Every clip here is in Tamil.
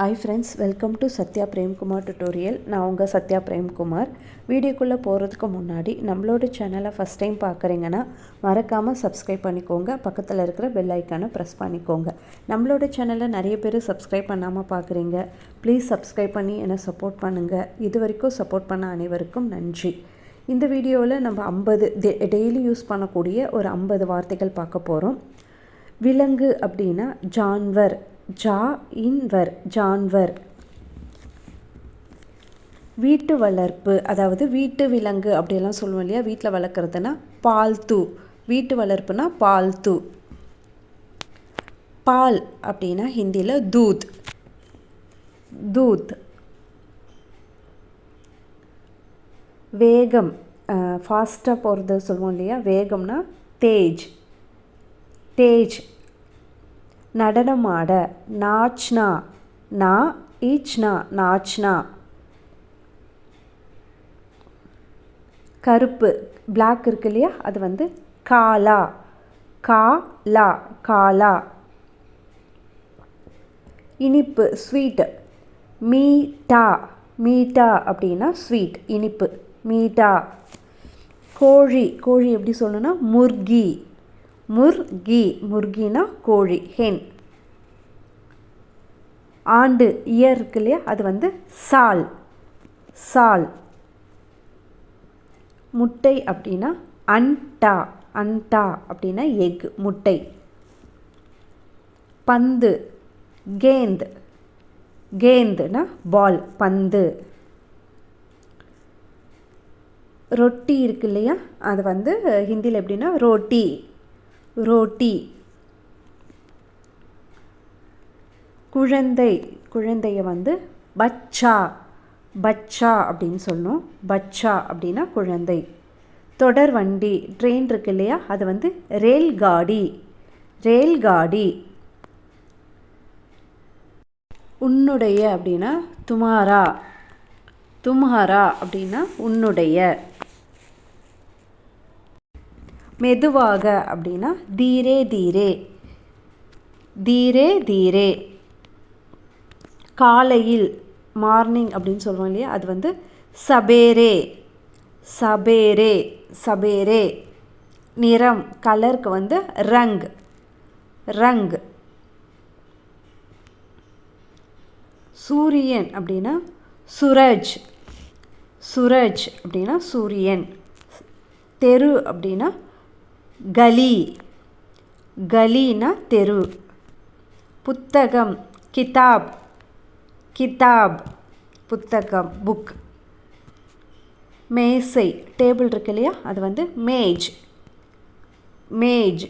Hi friends, welcome to Sathyapremkumar tutorial. நான் உங்கள் Sathyapremkumar. வீடியோக்குள்ளே போகிறதுக்கு முன்னாடி நம்மளோட சேனலை ஃபஸ்ட் டைம் பார்க்குறீங்கன்னா மறக்காமல் சப்ஸ்கிரைப் பண்ணிக்கோங்க. பக்கத்தில் இருக்கிற பெல் ஐக்கானை ப்ரெஸ் பண்ணிக்கோங்க. நம்மளோட சேனலை நிறைய பேர் சப்ஸ்கிரைப் பண்ணாமல் பார்க்குறீங்க. ப்ளீஸ் சப்ஸ்கிரைப் பண்ணி என்னை சப்போர்ட் பண்ணுங்கள். இது வரைக்கும் சப்போர்ட் பண்ண அனைவருக்கும் நன்றி. இந்த வீடியோவில் நம்ம 50 டெய்லி யூஸ் பண்ணக்கூடிய ஒரு 50 வார்த்தைகள் பார்க்க போகிறோம். விலங்கு அப்படின்னா ஜான்வர், ஜான்வர், ஜான்வர். வீட்டு வளர்ப்பு, அதாவது வீட்டு விலங்கு அப்படியெல்லாம் சொல்லுவோம் இல்லையா, வீட்டில் வளர்க்குறதுனா பால்து. வீட்டு வளர்ப்புனா பால்து. பால் அப்படின்னா ஹிந்தியில் தூத், தூத். வேகம், ஃபாஸ்ட்டாக போகிறது சொல்லுவோம் இல்லையா, வேகம்னா தேஜ், தேஜ். நடனமாட, நாச்னா, நா ஈச்னா, நாச்னா. கருப்பு, பிளாக் இருக்கு இல்லையா, அது வந்து காலா, காலா, காலா. இனிப்பு, ஸ்வீட், மீட்டா, மீட்டா அப்படின்னா ஸ்வீட், இனிப்பு, மீட்டா. கோழி, கோழி எப்படி சொல்லணும்னா முர்கி, முர்கி, முர்கினா கோழி, ஹென். ஆண்டு, இயர் இருக்கு இல்லையா, அது வந்து சால், சால். முட்டை அப்படின்னா அண்டா, அண்டா அப்படின்னா எக், முட்டை. பந்து, கேந்த், கேந்துனா பால், பந்து. ரொட்டி இருக்கு இல்லையா, அது வந்து ஹிந்தியில் எப்படின்னா ரோட்டி, ரோட்டி. குழந்தை, குழந்தைய வந்து பச்சா, பச்சா அப்படின்னு சொல்லணும். பச்சா அப்படின்னா குழந்தை. தொடர் வண்டி, ட்ரெயின் இருக்கு இல்லையா, அது வந்து ரேல்காடி, ரேல்காடி. உன்னுடைய அப்படின்னா துமாரா, தும்ஹாரா அப்படின்னா உன்னுடைய. மெதுவாக அப்படின்னா தீரே தீரே, தீரே தீரே. காலையில், மார்னிங் அப்படின்னு சொல்லுவோம் இல்லையா, அது வந்து சபேரே, சபேரே, சபேரே. நிறம், கலருக்கு வந்து ரங், ரங். சூரியன் அப்படின்னா சுரஜ், சுரஜ் அப்படின்னா சூரியன். தெரு அப்படின்னா கலி, கலினா தெரு. புத்தகம், கிதாப், கிதாப், புத்தகம், புக். மேசை, டேபிள் இருக்கு இல்லையா, அது வந்து மேஜ், மேஜ்.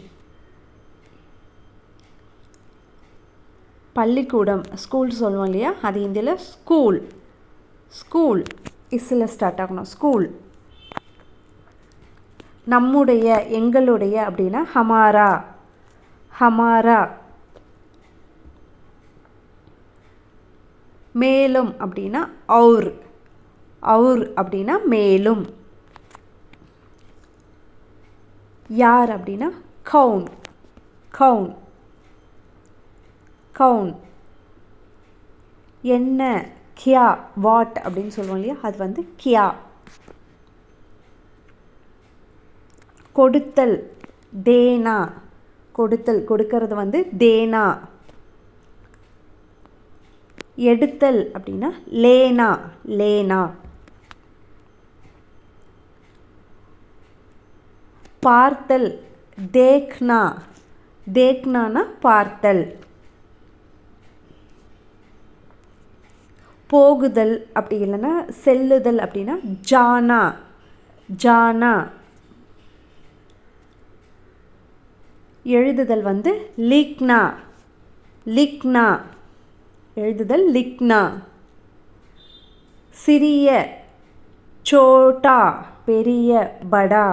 பள்ளிக்கூடம், ஸ்கூல் சொல்லுவோம் இல்லையா, அது ஹிந்தியில் ஸ்கூல், ஸ்கூல். இஸ்ஸில் ஸ்டார்ட் ஆகணும், ஸ்கூல். நம்முடைய, எங்களுடைய அப்படின்னா ஹமாரா, ஹமாரா. மேலும் அப்படின்னா ஔர், ஔர் அப்படின்னா மேலும். யார் அப்படின்னா கவுன், கவுன், கவுன். என்ன, கியா, வாட் அப்படின்னு சொல்லுவோம் இல்லையா, அது வந்து கியா. கொடுத்தல், தேனா, கொடுத்தல், கொடுக்கறது வந்து தேனா. எடுத்தல் அப்படின்னா லேனா, லேனா. பார்த்தல், தேக்னா, தேக்னானா பார்த்தல். போகுதல் அப்படி இல்லைன்னா செல்லுதல் அப்படின்னா ஜானா, ஜானா. எழுதுதல் வந்து லிக்னா, லிக்னா. எழுதுதல் லிக்னா. சிறிய, சோட்டா, பெரிய, படா,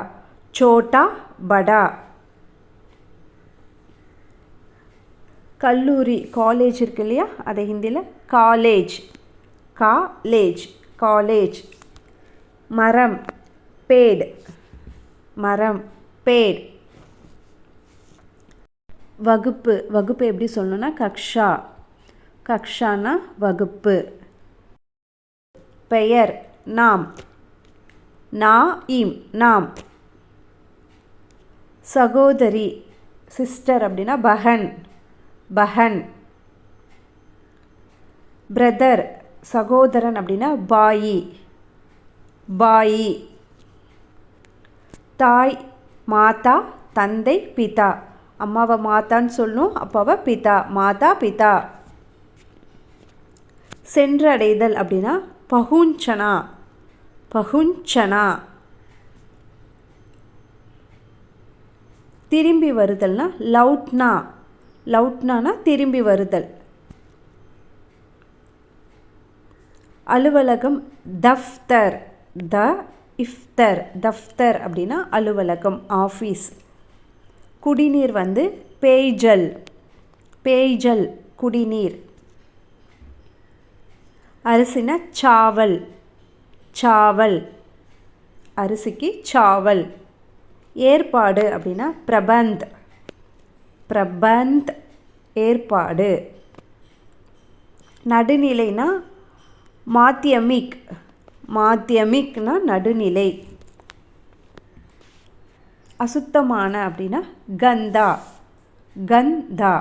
சோட்டா, படா. கல்லூரி, காலேஜ் இருக்கு இல்லையா, அதை ஹிந்தியில் காலேஜ், காலேஜ், காலேஜ். மரம், பேட், மரம், பேட். வகுப்பு, வகுப்பு எப்படி சொல்லணும்னா கக்ஷா, கக்ஷானா வகுப்பு. பெயர் நாம். நாயிம் நாம். சகோதரி சிஸ்டர் அப்படின்னா பஹன் பஹன். பிரதர் சகோதரன் அப்படின்னா பாயி பாயி. தாய் மாதா தந்தை பிதா. அம்மாவை மாதான்னு சொல்லணும், அப்பாவை பிதா. மாதா பிதா. சென்றடைதல் அப்படின்னா பகுஞ்சனா பகுஞ்சனா. திரும்பி வருதல்னா லவுட்னா லவுட்னானா திரும்பி வருதல். அலுவலகம் தஃப்தர் த இஃப்தர். தஃப்தர் அப்படின்னா அலுவலகம் ஆஃபீஸ். குடிநீர் வந்து பேய்ஜல் பேய்ஜல் குடிநீர். அரிசினா சாவல் சாவல். அரிசிக்கு சாவல். ஏற்பாடு அப்படின்னா பிரபந்த் பிரபந்த் ஏற்பாடு. நடுநிலைனா மாத்தியமிக் மாத்தியமிக்னா நடுநிலை. அசுத்தமான அப்படின்னா கந்தா கந்தா.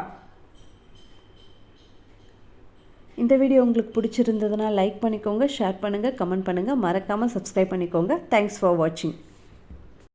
இந்த வீடியோ உங்களுக்கு பிடிச்சிருந்ததுன்னா லைக் பண்ணிக்கோங்க, ஷேர் பண்ணுங்கள், கமெண்ட் பண்ணுங்கள், மறக்காமல் சப்ஸ்கிரைப் பண்ணிக்கோங்க. தேங்க்ஸ் ஃபார் வாட்சிங்.